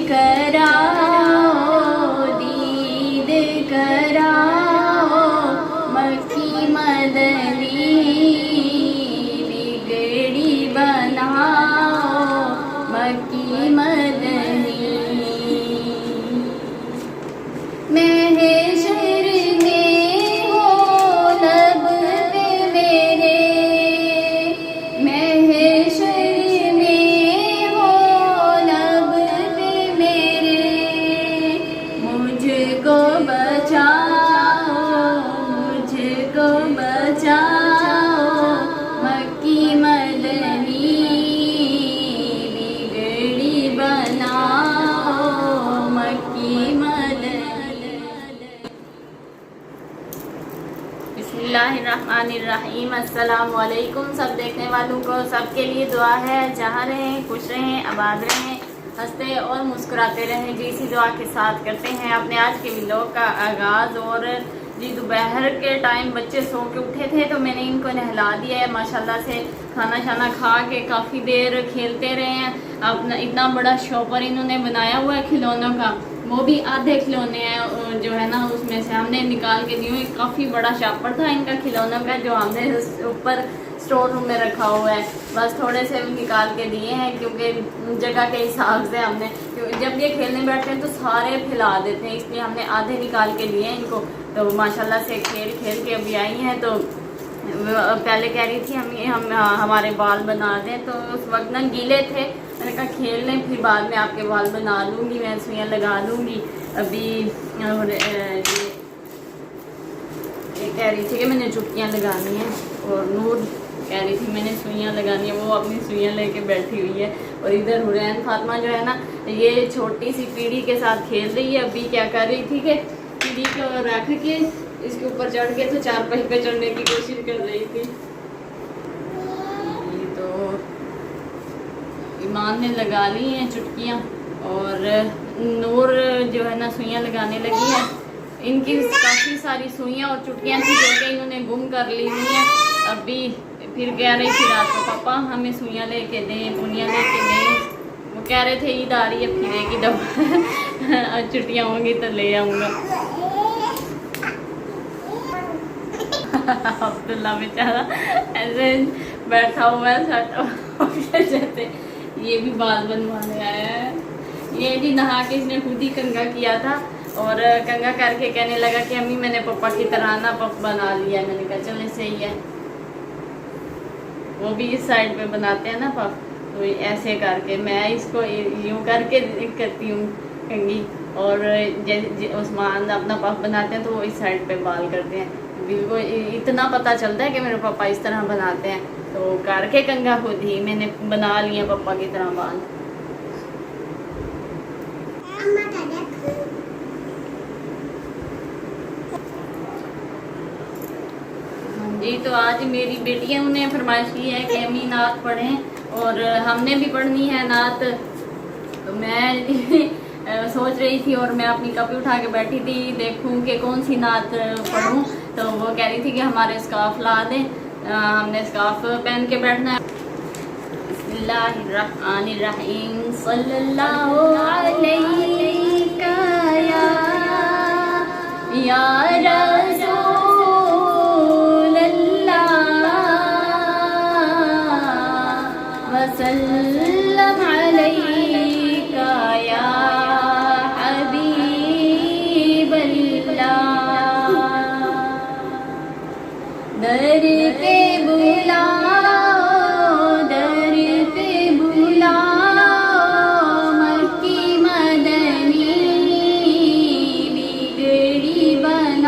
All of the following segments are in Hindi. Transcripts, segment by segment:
कराओ, दीद कराओ, मक्की मदनी बिगड़ी बनाओ, मक्की मदनी। महशर में हो लब पे मेरे, महशर में हो लब पे मेरे, मुझको बचाओ, मुझको बचाओ, मक्की मदनी बिगड़ी बनाओ, मक्की मदनी। बिस्मिल्लाहिर्रहमानिर्रहीम। अस्सलाम वालेकुम सब देखने वालों को, सबके लिए दुआ है, जहाँ रहें खुश रहें, आबाद रहें, हंसते और मुस्कुराते रहें जी, इसी दुआ के साथ करते हैं अपने आज के व्लॉग का आगाज़। और जी दोपहर के टाइम बच्चे सो के उठे थे तो मैंने इनको नहला दिया है माशाल्लाह से। खाना शाना खा के काफ़ी देर खेलते रहे हैं। अपना इतना बड़ा शॉपर इन्होंने बनाया हुआ है खिलौनों का, वो भी आधे खिलौने हैं जो है ना उसमें से हमने निकाल के दिए। काफ़ी बड़ा शॉपर था इनका खिलौनों का जो हमने ऊपर स्टोर रूम में रखा हुआ है, बस थोड़े से निकाल के दिए हैं क्योंकि जगह के हिसाब से हमने, जब ये खेलने बैठते हैं तो सारे फैला देते हैं, इसलिए हमने आधे निकाल के दिए हैं इनको। तो माशाल्लाह से खेल खेल के अभी आई हैं। तो पहले कह रही थी हम हमारे बाल बना दें, तो उस वक्त ना गीले थे, मैंने कहा खेल लें फिर बाद में आपके बाल बना लूँगी, मैं सुइयाँ लगा लूँगी। अभी ये कह रही थी कि मैंने चुटकियाँ लगानी है, और नूर कह रही थी मैंने सुइयाँ लगानी है, वो अपनी सुइयाँ लेके बैठी हुई है। और इधर हुरैन फातिमा जो है ना ये छोटी सी पीढ़ी के साथ खेल रही है। अभी क्या कर रही थी कि पीढ़ी को रख के इसके ऊपर चढ़ के तो चारपाई पे चढ़ने की कोशिश कर रही थी। तो ईमान ने लगा ली हैं चुटकियाँ, और नूर जो है ना सुइयाँ लगाने लगी है। इनकी काफ़ी सारी सुइयाँ और चुटकियाँ थी जो कि इन्होंने गुम कर ली हुई हैं। अभी फिर कह रही थी रात को पापा हमें सुइयाँ लेके दें, पुनियाँ लेके दें। वो कह रहे थे ईद आ रही है फिर एक ही दफ़ा छुट्टियाँ होंगी तो ले आऊँगा। अब्दुल्ला बेचारा ऐसे बैठा हुआ है जैसे ये भी बाल बनवाने आया है। ये जी नहा के इसने खुद ही कंघा किया था, और कंघा करके कहने लगा कि अम्मी मैंने पापा की तरह ना पफ बना लिया। मैंने कहा चले सही है, वो भी इस साइड पे बनाते हैं ना पफ, तो ऐसे करके मैं इसको यूँ करके करती हूँ कंघी, और जैसे उस्मान अपना पफ बनाते हैं तो वो इस साइड पे बाल करते हैं। बिल्कुल इतना पता चलता है कि मेरे पापा इस तरह बनाते हैं, तो करके कंघा खुद ही मैंने बना लिया पापा की तरह बाल। जी तो आज मेरी बेटियों ने फरमाइश की है कि अम्मी नात पढ़ें, और हमने भी पढ़नी है नात। तो मैं सोच रही थी और मैं अपनी कॉपी उठा के बैठी थी, देखूं कि कौन सी नात पढ़ूं। तो वो कह रही थी कि हमारे स्कार्फ ला दें, हमने स्कार्फ पहन के बैठना है। बिस्मिल्लाहिर्रहमानिर्रहीम। सल्लल्लाहु अलैका या रसूल अल्लाह वसल्लम अलैका या हबीब अल्लाह। दर पे बुलाओ, दर पे बुलाओ, मक्की मदनी बिगड़ी बन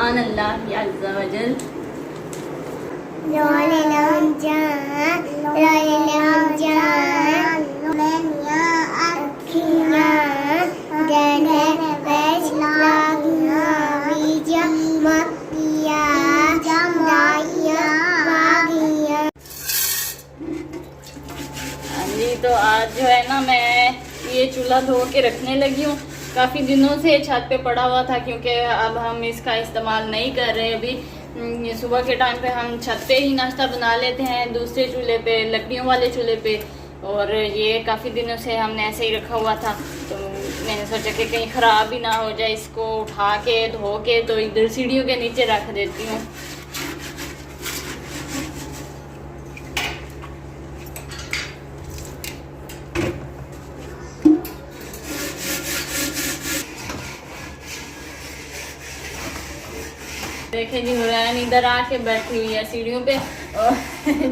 सुभान अल्लाह अज़्ज़ा वजल। जी तो आज जो है ना मैं ये चूल्हा धो के रखने लगी हूँ। काफ़ी दिनों से छत पे पड़ा हुआ था क्योंकि अब हम इसका इस्तेमाल नहीं कर रहे। अभी सुबह के टाइम पे हम छत पे ही नाश्ता बना लेते हैं, दूसरे चूल्हे पे, लकड़ियों वाले चूल्हे पे। और ये काफ़ी दिनों से हमने ऐसे ही रखा हुआ था, तो मैंने सोचा कि कहीं ख़राब ही ना हो जाए। इसको उठा के धो के तो इधर सीढ़ियों के नीचे रख देती हूँ। देखें जी, हुरैन इधर आके बैठी हुई है सीढ़ियों पे और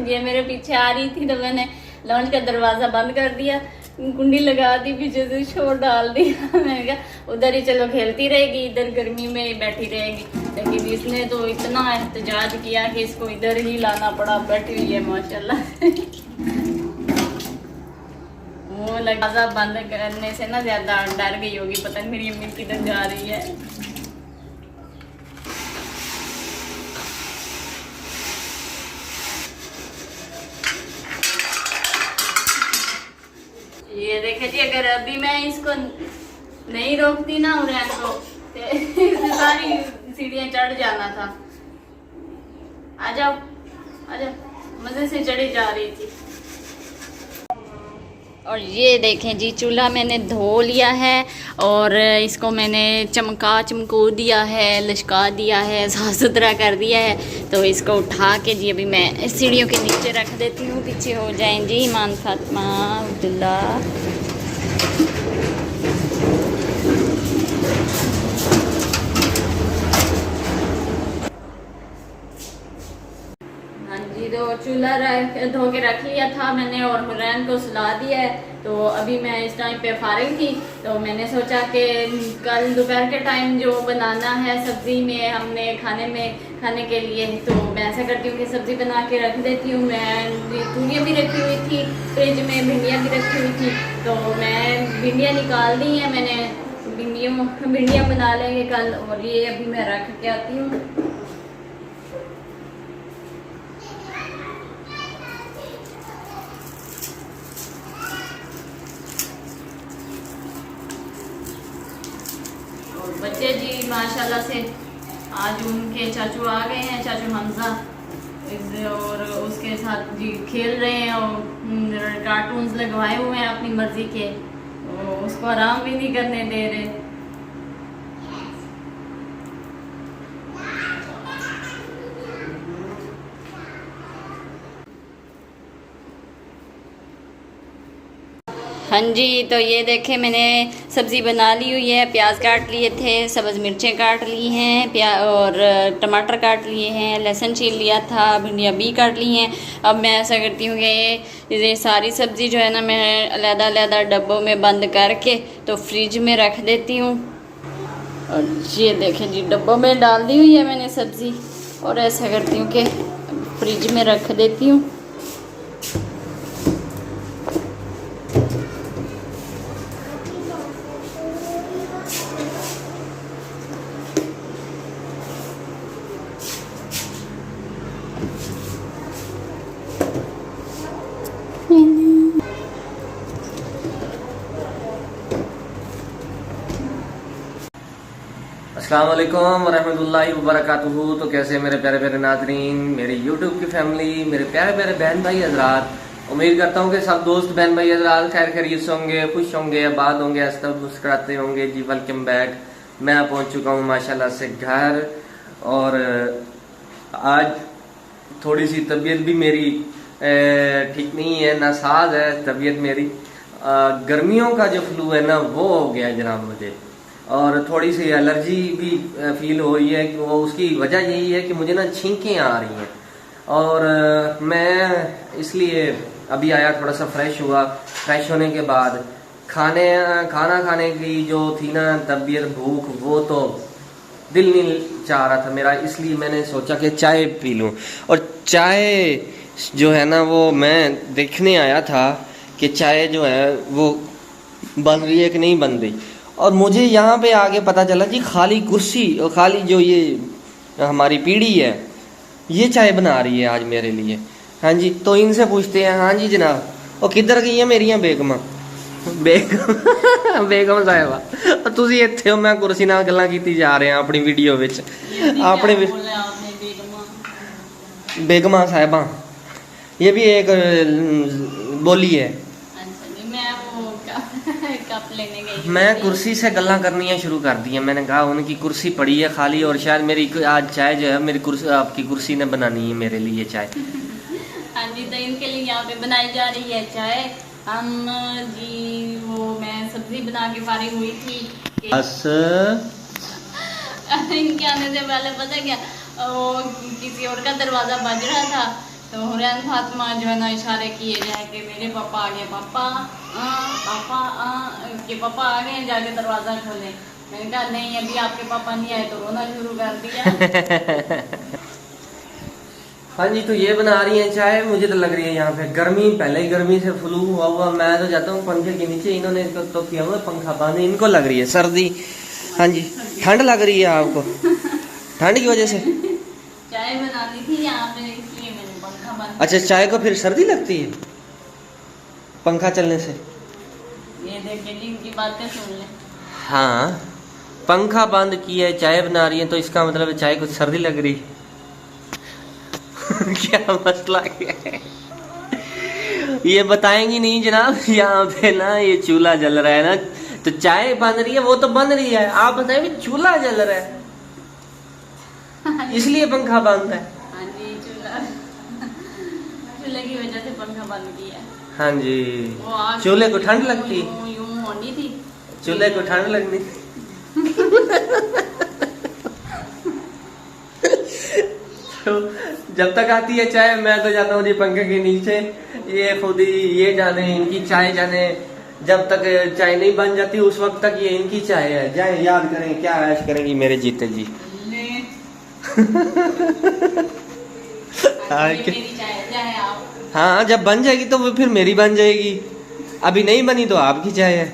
ये मेरे पीछे आ रही थी तो मैंने लॉन्च का दरवाज़ा बंद कर दिया, कुंडी लगा दी, पीछे से शोर डाल दिया। मैंने कहा उधर ही चलो खेलती रहेगी, इधर गर्मी में ही बैठी रहेगी। लेकिन इसने तो इतना एहतजाज किया कि इसको इधर ही लाना पड़ा। बैठी हुई है माशाल्लाह। वो दरवाज़ा बंद करने से ना ज़्यादा डर गई होगी, पता नहीं मेरी अम्मी किधर जा रही है। ये देखे जी, अगर अभी मैं इसको नहीं रोकती ना हुरैन को तो सारी सीढ़ियाँ चढ़ जाना था। आ जाओ आ जाओ, मजे से चढ़ी जा रही थी। और ये देखें जी, चूल्हा मैंने धो लिया है और इसको मैंने चमको दिया है, लश्का दिया है, साफ़ सुथरा कर दिया है। तो इसको उठा के जी अभी मैं सीढ़ियों के नीचे रख देती हूँ। पीछे हो जाएं जी ईमान, फातिमा, अब्दुल्ला। तो चूल्हा धो के रख लिया था मैंने और हुरैन को सुला दिया है। तो अभी मैं इस टाइम पे फारिग थी, तो मैंने सोचा कि कल दोपहर के टाइम जो बनाना है सब्ज़ी में हमने खाने के लिए, तो मैं ऐसा करती हूँ कि सब्ज़ी बना के रख देती हूँ। मैं तूरियाँ भी रखी हुई थी फ्रिज में, भिंडियाँ भी रखी हुई थी, तो मैं भिंडियाँ निकाल दी हैं मैंने। भिंडियाँ बना लेंगे कल। और ये अभी मैं रख के आती हूँ। बच्चे जी माशाल्लाह से आज उनके चाचू आ गए हैं, चाचू हमजा, और उसके साथ जी खेल रहे हैं और कार्टून्स लगवाए हुए हैं अपनी मर्जी के, तो उसको आराम भी नहीं करने दे रहे। हाँ जी, तो ये देखें मैंने सब्ज़ी बना ली हुई है। प्याज काट लिए थे, सब्ज़ मिर्चें काट ली हैं, और टमाटर काट लिए हैं, लहसुन छील लिया था, भिंडियाँ भी काट ली हैं। अब मैं ऐसा करती हूँ कि ये सारी सब्ज़ी जो है ना मैं अलग-अलग डब्बों में बंद करके तो फ्रिज में रख देती हूँ। और ये देखें जी, डब्बों में डाल दी हुई है मैंने सब्ज़ी, और ऐसा करती हूँ कि फ्रिज में रख देती हूँ। अस्सलाम वालेकुम वरहमतुल्लाहि वबरकातुहू। तो कैसे मेरे प्यारे प्यारे नाज़रीन, मेरी यूट्यूब की फैमिली, मेरे प्यारे प्यारे बहन भाई हजरात, उम्मीद करता हूँ कि सब दोस्त बहन भाई हजरात खैर खैरियत से होंगे, खुश होंगे, आबाद होंगे, हंसते मुस्कुराते होंगे। जी वेलकम बैक। मैं पहुँच चुका हूँ माशाल्लाह से घर, और आज थोड़ी सी तबीयत भी मेरी ठीक नहीं है, नासाज है तबीयत मेरी। गर्मियों का जो फ्लू है ना वो हो गया जनाब मुझे, और थोड़ी सी एलर्जी भी फील हो रही है। कि वो उसकी वजह यही है कि मुझे ना छींकें आ रही हैं, और मैं इसलिए अभी आया, थोड़ा सा फ्रेश हुआ। फ्रेश होने के बाद खाना खाने की जो थी ना तबीयत, भूख, वो तो दिल नहीं चाह रहा था मेरा, इसलिए मैंने सोचा कि चाय पी लूँ। और चाय जो है ना वो मैं देखने आया था कि चाय जो है वो बन रही है कि नहीं बन रही। और मुझे यहाँ पे आगे पता चला जी खाली कुर्सी और खाली जो ये हमारी पीढ़ी है ये चाय बना रही है आज मेरे लिए। हाँ जी, तो इनसे पूछते हैं। हाँ जी जनाब, वो किधर गई है मेरिया बेगमा? बेगम साहिबा ਤੁਸੀਂ ਇੱਥੇ ਹੋ, मैं कुर्सी नाल गल्लां कीती जा रहे हैं अपनी वीडियो विच। अपने बेगमा साहिबा ये भी एक बोली है। मैं कुर्सी से गल्लां करनी शुरू कर दी है। मैंने कहा उनकी कुर्सी पड़ी है खाली और शायद मेरी आज चाय जो है मेरी कुर्सी आपकी कुर्सी ने बनानी है मेरे लिए चाय। हाँ जी, तो इनके लिए यहाँ पे बनाई जा रही है चाय। हम जी वो मैं सब्जी बना के फारिग हुई थी इनके आने से पहले पता क्या, वो किसी और का दरवाजा बज रहा था तो हुरैन फातिमा जो है ना इशारे किए जाए कि मेरे पापा आ गए, पापा पापा के पापा आ गए, जाके दरवाजा खोले। मैंने कहा नहीं अभी आपके पापा नहीं आए, तो रोना शुरू कर दिया। हाँ जी, तो ये बना रही है चाय। मुझे तो लग रही है यहाँ पे गर्मी, पहले ही गर्मी से फ्लू हुआ मैं तो जाता हूँ पंखे के नीचे, इन्होंने तो किया हुआ पंखा बंद, इनको लग रही है सर्दी। हाँ जी, ठंड लग रही है आपको? ठंड की वजह से चाय बनानी थी यहाँ पे, इसलिए मैंने पंखा बंद। अच्छा, चाय को फिर सर्दी लगती है पंखा चलने से? ये देखिए जी इनकी बातें सुन ले। हाँ, पंखा बंद किया है, चाय बना रही है, तो इसका मतलब है चाय को सर्दी लग रही है। क्या मसला क्या है ये बताएंगी नहीं जनाब? यहाँ पे ना ये चूल्हा जल रहा है ना, तो चाय बन रही है, वो तो बन रही है, आप बताएं चूल्हा जल रहा है इसलिए पंखा बंद है। हाँ जी, चूल्हे की वजह से पंखा बंद किया है। हाँ जी, चूल्हे को ठंड लगती, यूं होनी थी, चूल्हे को ठंड लगनी तो जब तक आती है चाय मैं तो जाता हूँ जी पंखे के नीचे। ये खुद ही ये जाने इनकी चाय जाने, जब तक चाय नहीं बन जाती उस वक्त तक ये इनकी चाय है। जाए याद करें क्या ऐश करेंगी मेरे जीते जी। हाँ, जब बन जाएगी तो वो फिर मेरी बन जाएगी, अभी नहीं बनी तो आपकी चाय है।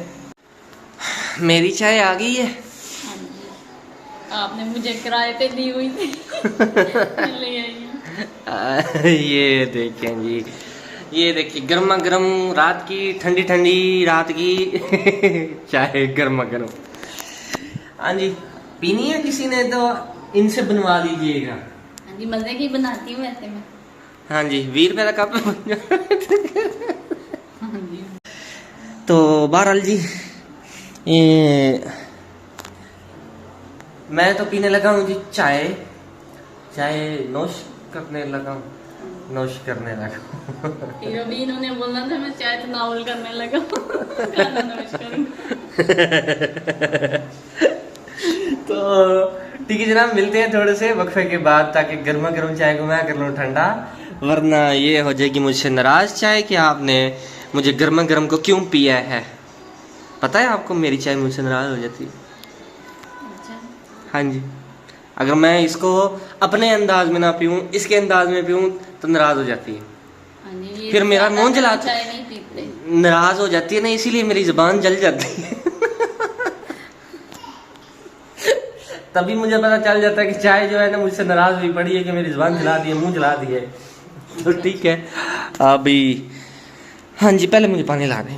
मेरी चाय आ गई है। आपने मुझे किराए पे दी हुई थी ये देखें जी, ये देखिए गर्मा गर्म रात की, ठंडी ठंडी रात की चाय गर्मा गर्म। हाँ जी, पीनी है किसी ने तो इनसे बनवा लीजिएगा। हाँ जी, मजे की बनाती हूँ वैसे मैं। हाँ जी, 20 रुपए का कप। हाँ जी, तो बहरहाल जी ये मैं तो पीने लगा हूँ जी चाय। चाय नोश करने लगा हूँ, नोश करने लगा। अभी इन्होंने बोला था मैं चाय तनाउल करने लगा खाना नोश करूँ। तो ठीक है जनाब, मिलते हैं थोड़े से वक्फे के बाद, ताकि गर्मा गर्म चाय को मैं कर लूँ ठंडा, वरना ये हो जाएगी मुझसे नाराज चाय कि आपने मुझे गर्मा गर्म को क्यों पिया है। पता है आपको मेरी चाय मुझसे नाराज हो जाती है। हाँ जी, अगर मैं इसको अपने अंदाज में ना पीऊँ, इसके अंदाज में पीऊँ तो नाराज हो जाती है। फिर मेरा मुंह जला, नाराज हो जाती है ना, इसीलिए मेरी जुबान जल जाती है। तभी मुझे पता चल जाता है कि चाय जो है ना मुझसे नाराज हुई पड़ी है, कि मेरी जुबान जला दी है, मुंह जला दिया है। तो ठीक है अभी, हाँ जी, पहले मुझे पानी ला दें।